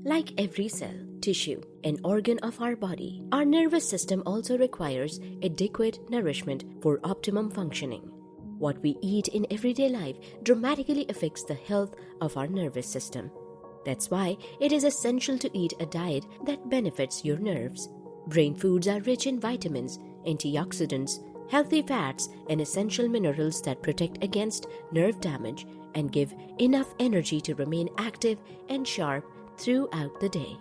Like every cell, tissue, and organ of our body, our nervous system also requires adequate nourishment for optimum functioning. What we eat in everyday life dramatically affects the health of our nervous system. That's why it is essential to eat a diet that benefits your nerves. Brain foods are rich in vitamins, antioxidants, healthy fats, and essential minerals that protect against nerve damage and give enough energy to remain active and sharp throughout the day.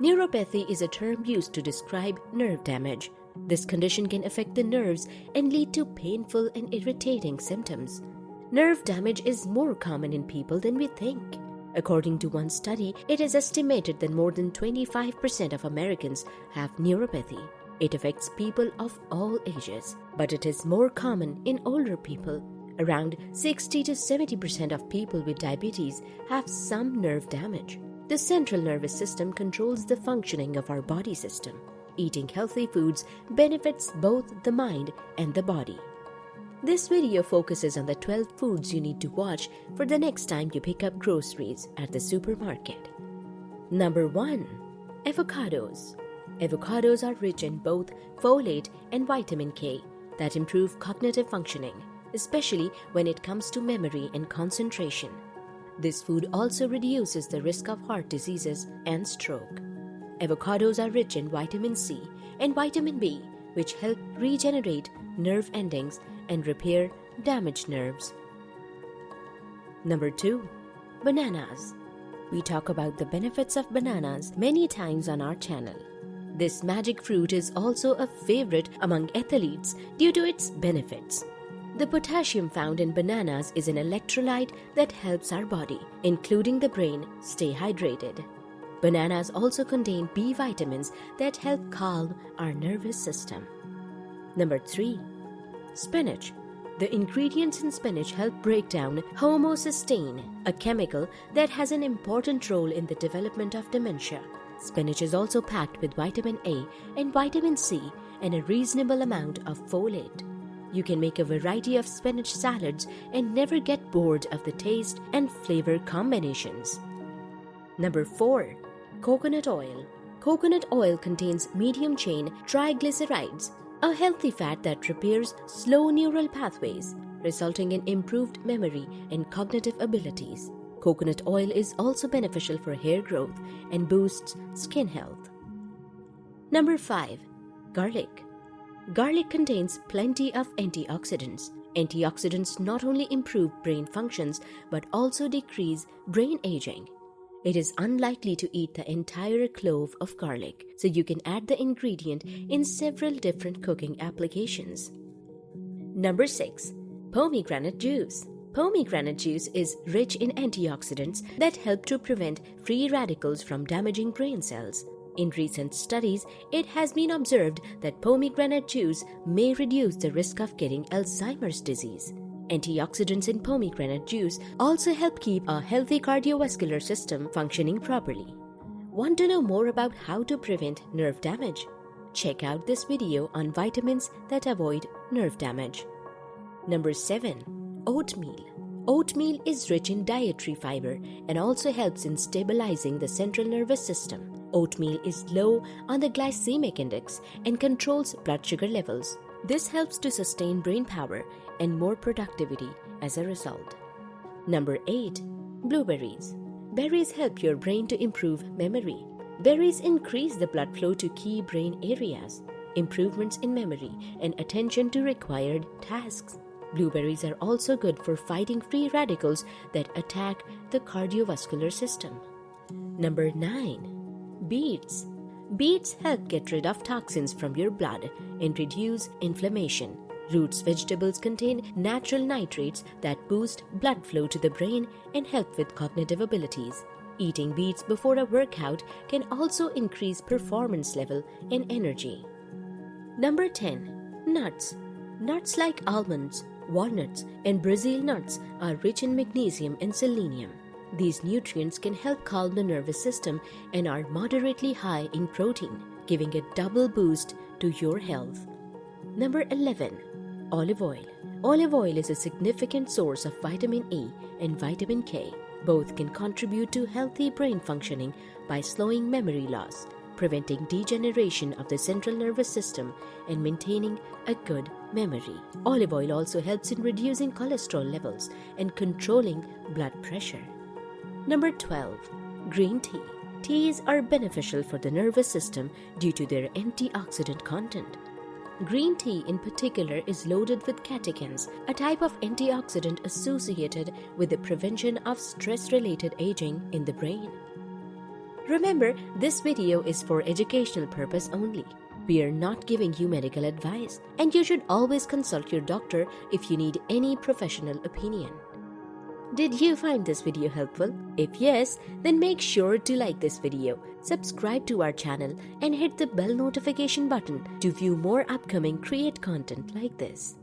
Neuropathy is a term used to describe nerve damage. This condition can affect the nerves and lead to painful and irritating symptoms. Nerve damage is more common in people than we think. According to one study, it is estimated that more than 25% of Americans have neuropathy. It affects people of all ages, but it is more common in older people. Around 60 to 70% of people with diabetes have some nerve damage. The central nervous system controls the functioning of our body system. Eating healthy foods benefits both the mind and the body. This video focuses on the 12 foods you need to watch for the next time you pick up groceries at the supermarket. Number 1. Avocados. Avocados are rich in both folate and vitamin K that improve cognitive functioning, especially when it comes to memory and concentration. This food also reduces the risk of heart diseases and stroke. Avocados are rich in vitamin C and vitamin B, which help regenerate nerve endings and repair damaged nerves. Number 2. Bananas. We talk about the benefits of bananas many times on our channel. This magic fruit is also a favorite among athletes due to its benefits. The potassium found in bananas is an electrolyte that helps our body, including the brain, stay hydrated. Bananas also contain B vitamins that help calm our nervous system. Number 3. Spinach. The ingredients in spinach help break down homocysteine, a chemical that has an important role in the development of dementia. Spinach is also packed with vitamin A and vitamin C and a reasonable amount of folate. You can make a variety of spinach salads and never get bored of the taste and flavor combinations. Number 4. Coconut oil. Coconut oil contains medium-chain triglycerides, a healthy fat that repairs slow neural pathways, resulting in improved memory and cognitive abilities. Coconut oil is also beneficial for hair growth and boosts skin health. Number 5. Garlic. Garlic contains plenty of antioxidants. Antioxidants not only improve brain functions but also decrease brain aging. It is unlikely to eat the entire clove of garlic, so you can add the ingredient in several different cooking applications. Number 6. Pomegranate juice. Pomegranate juice is rich in antioxidants that help to prevent free radicals from damaging brain cells. In recent studies, it has been observed that pomegranate juice may reduce the risk of getting Alzheimer's disease. Antioxidants in pomegranate juice also help keep a healthy cardiovascular system functioning properly. Want to know more about how to prevent nerve damage? Check out this video on vitamins that avoid nerve damage. Number 7. Oatmeal. Oatmeal is rich in dietary fiber and also helps in stabilizing the central nervous system. Oatmeal is low on the glycemic index and controls blood sugar levels. This helps to sustain brain power and more productivity as a result. Number 8. Blueberries. Berries help your brain to improve memory. Berries increase the blood flow to key brain areas, improvements in memory, and attention to required tasks. Blueberries are also good for fighting free radicals that attack the cardiovascular system. Number 9. Beets. Beets help get rid of toxins from your blood and reduce inflammation. Roots vegetables contain natural nitrates that boost blood flow to the brain and help with cognitive abilities. Eating beets before a workout can also increase performance level and energy. Number 10. Nuts. Nuts like almonds, walnuts, and Brazil nuts are rich in magnesium and selenium. These nutrients can help calm the nervous system and are moderately high in protein, giving a double boost to your health. Number 11. Olive oil. Olive oil is a significant source of vitamin E and vitamin K. Both can contribute to healthy brain functioning by slowing memory loss, preventing degeneration of the central nervous system, and maintaining a good memory. Olive oil also helps in reducing cholesterol levels and controlling blood pressure. Number 12. Green tea. Teas are beneficial for the nervous system due to their antioxidant content. Green tea in particular is loaded with catechins, a type of antioxidant associated with the prevention of stress-related aging in the brain. Remember, this video is for educational purpose only. We are not giving you medical advice, and you should always consult your doctor if you need any professional opinion. Did you find this video helpful? If yes, then make sure to like this video, subscribe to our channel, and hit the bell notification button to view more upcoming Create content like this.